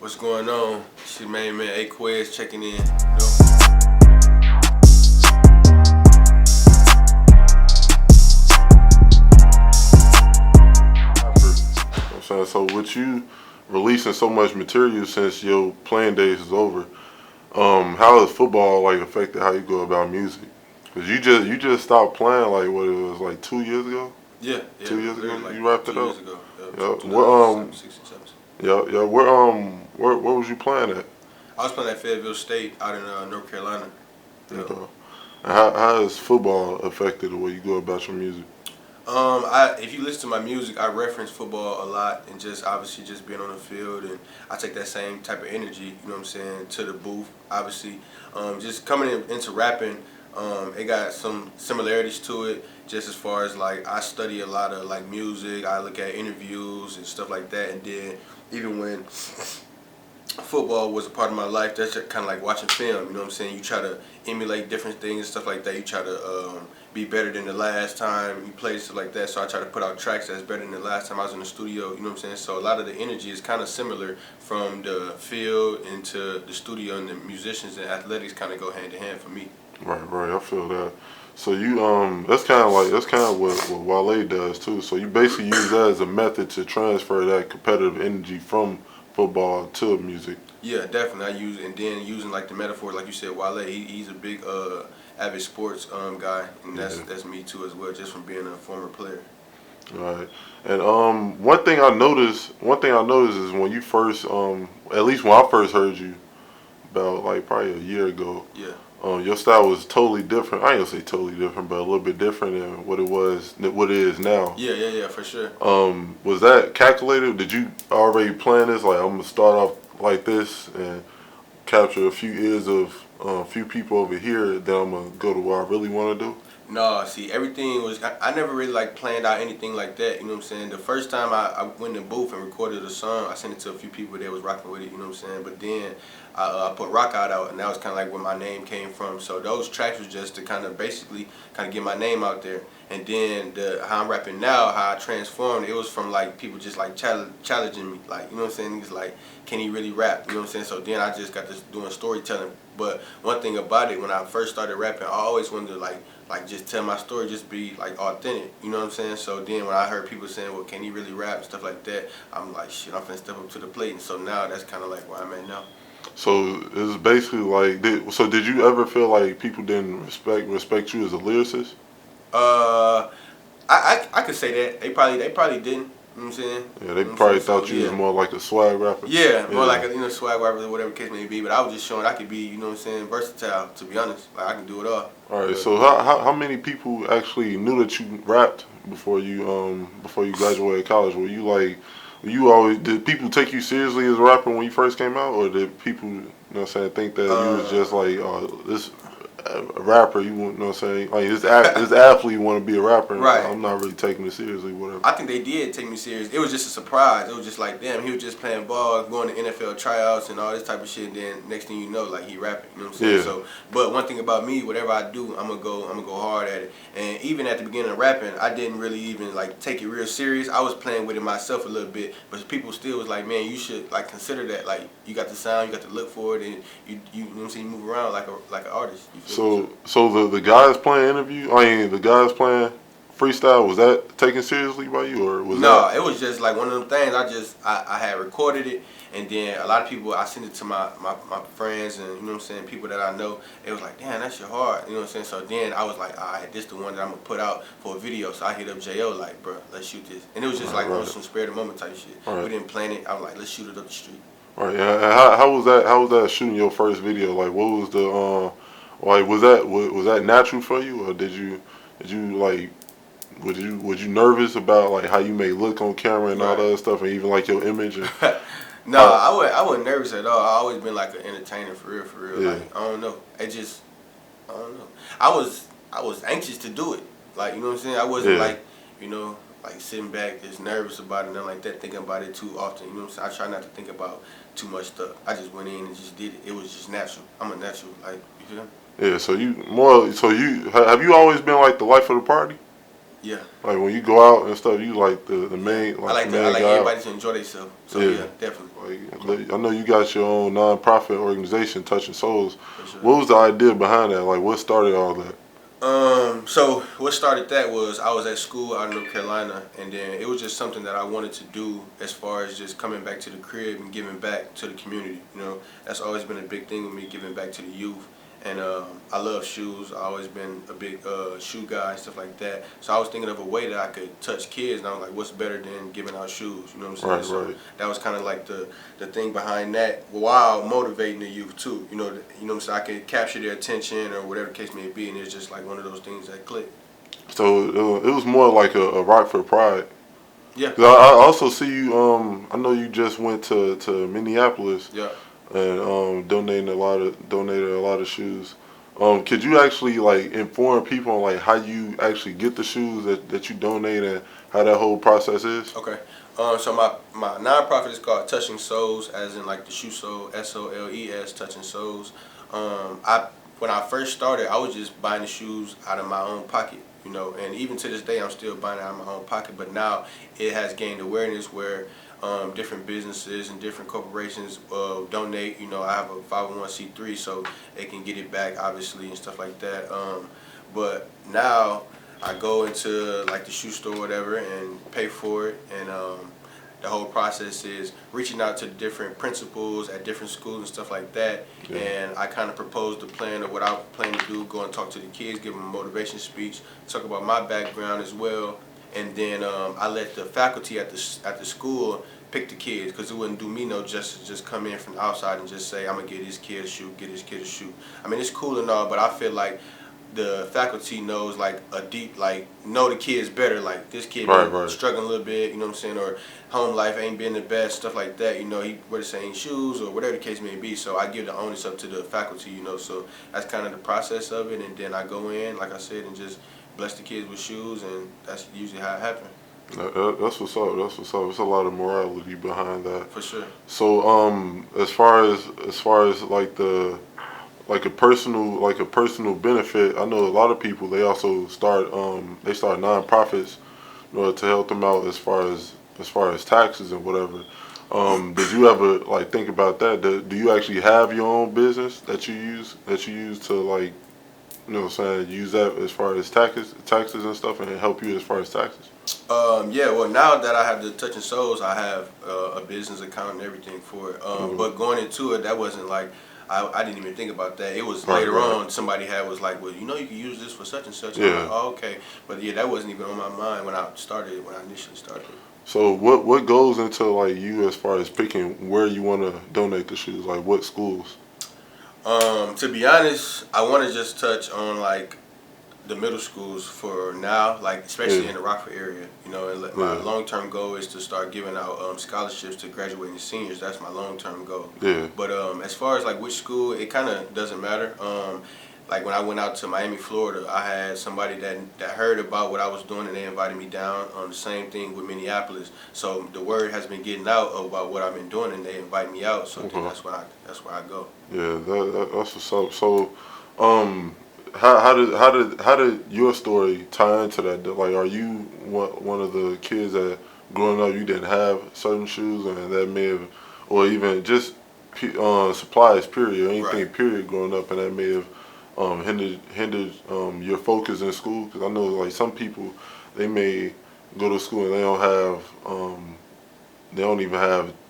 What's going on? It's your main man AyQuez checking in. So with you releasing so much material since your playing days is over, how has football affected how you go about music? Cause you just stopped playing what it was 2 years ago. Yeah. 2 years ago you wrapped it up. 2 years ago. Yeah. What 16, 17. Yeah. Where was you playing at? I was playing at Fayetteville State out in North Carolina. Yeah. Okay. And how has football affected the way you go about your music? If you listen to my music, I reference football a lot, and just obviously just being on the field, and I take that same type of energy, you know what I'm saying, to the booth. Obviously, just coming into rapping, it got some similarities to it. Just as far as I study a lot of music, I look at interviews and stuff like that, and then even when football was a part of my life, that's just kind of like watching film, you know what I'm saying? You try to emulate different things and stuff like that. You try to be better than the last time you played, stuff like that. So I try to put out tracks that's better than the last time I was in the studio, you know what I'm saying? So a lot of the energy is kind of similar from the field into the studio, and the musicians and athletics kind of go hand in hand for me. Right. I feel that. So you that's kind of what Wale does too. So you basically use that as a method to transfer that competitive energy from football to music. Yeah, definitely. I use it, and then using the metaphor, like you said, Wale, he's a big avid sports guy, and that's me too as well, just from being a former player. All right. And one thing I noticed is when you first at least when I first heard you about probably a year ago. Yeah. Your style was totally different. I ain't gonna say totally different, but a little bit different than what it is now. Yeah, for sure. Was that calculated? Did you already plan this? I'm gonna start off like this and capture a few ears of a few people over here, then I'm gonna go to what I really want to do? No, see, everything was, I never really planned out anything like that, you know what I'm saying? The first time I went in the booth and recorded a song, I sent it to a few people that was rocking with it, you know what I'm saying? But then I put Rock out, and that was kind of where my name came from. So those tracks was just to kind of get my name out there. And then how I'm rapping now, how I transformed, it was from people just challenging me, you know what I'm saying? Niggas can he really rap, you know what I'm saying? So then I just got this doing storytelling. But one thing about it, when I first started rapping, I always wanted to just tell my story, just be authentic, you know what I'm saying? So then when I heard people saying, well, can he really rap and stuff like that, I'm like, shit, I'm finna step up to the plate. And so now that's kind of where I'm at now. So it's basically so did you ever feel like people didn't respect you as a lyricist? I could say that. They probably didn't. You know what I'm saying? Yeah, they probably thought you was more like a swag rapper. Yeah, more like a swag rapper or whatever the case may be. But I was just showing I could be, you know what I'm saying, versatile, to be honest. I can do it all. All right, so how many people actually knew that you rapped before you graduated college? Did people take you seriously as a rapper when you first came out, or did people, you know what I'm saying, think that you was just this a rapper, you know what I'm saying? This athlete, you want to be a rapper. Right. I'm not really taking it seriously, whatever. I think they did take me serious. It was just a surprise. It was just damn, he was just playing ball, going to NFL tryouts and all this type of shit. And then next thing you know, he rapping. You know what I'm saying? Yeah. So, but one thing about me, whatever I do, I'm gonna go hard at it. And even at the beginning of rapping, I didn't really even take it real serious. I was playing with it myself a little bit, but people still was man, you should consider that. You got the sound, you got to look for it, and you know what I'm saying, you move around like an artist. So the guys playing the guys playing freestyle, was that taken seriously by you, or was No, it was just one of them things. I had recorded it, and then a lot of people, I sent it to my friends, and you know what I'm saying, people that I know. It was damn, that shit hard, you know what I'm saying. So then I was alright, this the one that I'm gonna put out for a video. So I hit up Jo, bro, let's shoot this. And it was just on some spare the moment type shit. Right. We didn't plan it. I was let's shoot it up the street. All right. Yeah. And how was that? How was that shooting your first video? What was the was that natural for you, or was you nervous about how you may look on camera and all that other stuff, and even your image? And, no, I wasn't nervous at all. I always been an entertainer for real. Yeah. I don't know. I don't know. I was anxious to do it. You know what I'm saying? I wasn't sitting back just nervous about it, nothing like that, thinking about it too often. You know what I'm saying? I try not to think about too much stuff. I just went in and just did it. It was just natural. I'm a natural, you feel me? Yeah, so have you always been the life of the party? Yeah. Like when you go out and stuff, you like the Yeah. main I like like the to, I main like guy out. everybody to enjoy themselves. So Yeah. yeah, definitely. Like I know you got your own non-profit organization, Touching Souls. For sure. What was the idea behind that? Like what started all that? So what started that was I was at school out in North Carolina, and then it was just something that I wanted to do as far as just coming back to the crib and giving back to the community. You know, that's always been a big thing with me, giving back to the youth. And I love shoes. I always been a big shoe guy and stuff like that. So I was thinking of a way that I could touch kids, and I was like, what's better than giving out shoes? You know what I'm saying? Right, So right. that was kind of like the thing behind that, while motivating the youth too. You know what I'm saying? I could capture their attention or whatever the case may be, and it's just like one of those things that click. So it was more like a Rockford pride. Yeah. 'Cause I also see you. I know you just went to Minneapolis Yeah. and donated a lot of shoes. Could you actually like inform people on like how you actually get the shoes that you donate and how that whole process is? Okay. So my nonprofit is called Touching Souls, as in like the shoe sole, SOLES, Touching Souls. I when I first started, I was just buying the shoes out of my own pocket, you know, and even to this day, I'm still buying it out of my own pocket. But now it has gained awareness where different businesses and different corporations donate. You know, I have a 501c3, so they can get it back, obviously, and stuff like that. But now I go into like the shoe store or whatever and pay for it, and the whole process is reaching out to different principals at different schools and stuff like that. Yeah. And I kind of proposed the plan of what I plan to do, go and talk to the kids, give them a motivation speech, talk about my background as well, and then I let the faculty at the school pick the kids, because it wouldn't do me no justice to just come in from the outside and just say I'm gonna get this kid a shoe, get this kid a shoe. I mean, it's cool and all, but I feel like the faculty knows like a deep, like, know the kids better, like this kid been struggling a little bit, you know what I'm saying, or home life ain't been the best, stuff like that, you know, he wear the same shoes or whatever the case may be. So I give the onus up to the faculty, you know, so that's kind of the process of it. And then I go in, like I said, and just bless the kids with shoes, and that's usually how it happens. That's what's up. That's what's up. There's a lot of morality behind that. For sure. So as far as like the like a personal benefit, I know a lot of people they also start nonprofits in order to help them out as far as taxes and whatever. Did you ever like think about that? Do you actually have your own business that you use to like, you know what I'm saying, use that as far as taxes and stuff, and help you as far as taxes? Yeah, well, now that I have the Touching Souls, I have a business account and everything for it. But going into it, that wasn't like, I didn't even think about that. It was later on, somebody was like, well, you know, you can use this for such and such. Yeah. I'm like, oh, okay. But yeah, that wasn't even on my mind when I initially started. So what goes into like you as far as picking where you want to donate the shoes? Like what schools? To be honest, I want to just touch on like the middle schools for now, like especially in the Rockford area. You know, and my long-term goal is to start giving out scholarships to graduating seniors. That's my long-term goal. Yeah. But as far as like which school, it kind of doesn't matter. Like when I went out to Miami, Florida, I had somebody that heard about what I was doing, and they invited me down. The same thing with Minneapolis. So the word has been getting out about what I've been doing, and they invite me out. So then that's where I go. Yeah, that's what's up. So, how did your story tie into that? Like, are you one of the kids that growing up you didn't have certain shoes, and that may have, or even just supplies period, or anything period growing up, and that may have hindered your focus in school? Because I know like some people, they may go to school and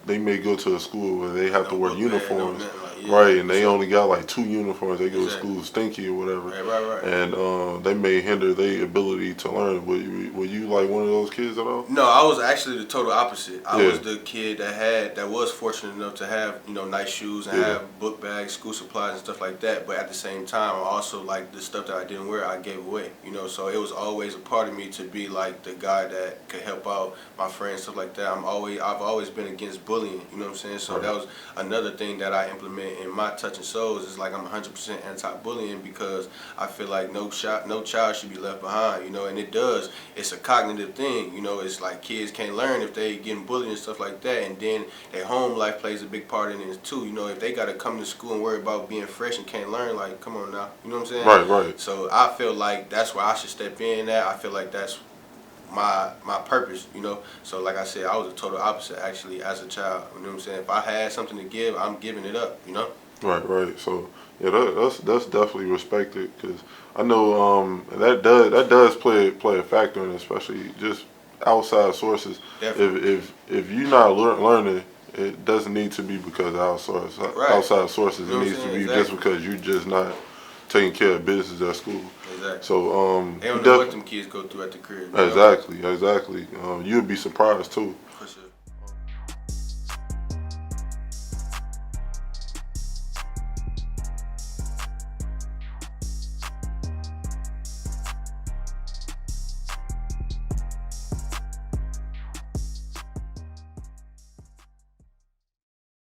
they may go to a school where they have to wear uniforms, and they only got like 2 uniforms. They go to school stinky or whatever, and they may hinder their ability to learn. Were you like one of those kids at all? No, I was actually the total opposite. I was the kid that was fortunate enough to have, you know, nice shoes and have book bags, school supplies and stuff like that. But at the same time, I also, like, the stuff that I didn't wear, I gave away. You know, so it was always a part of me to be like the guy that could help out my friends, stuff like that. I've always been against bullying. You know what I'm saying? So that was another thing that I implement in my Touching Souls, is like I'm 100% anti-bullying, because I feel like no child should be left behind. You know, and it's a cognitive thing. You know, it's like kids can't learn if they getting bullied and stuff like that, and then their home life plays a big part in it too. You know, if they got to come to school and worry about being fresh and can't learn, like, come on now, you know what I'm saying? Right. So I feel like that's where I should step in at. I feel like that's my purpose, you know. So like I said, I was a total opposite actually as a child. You know what I'm saying? If I had something to give, I'm giving it up, you know. Right. So yeah, that's definitely respected because I know that does play a factor in it, especially just outside sources. Definitely. If you're not learning, it doesn't need to be because of Right. outside sources. You It know what I'm needs to saying? be just Exactly. because you're just not taking care of business at school. Exactly. So They don't know what them kids go through at the crib, you know. exactly. You'd be surprised too.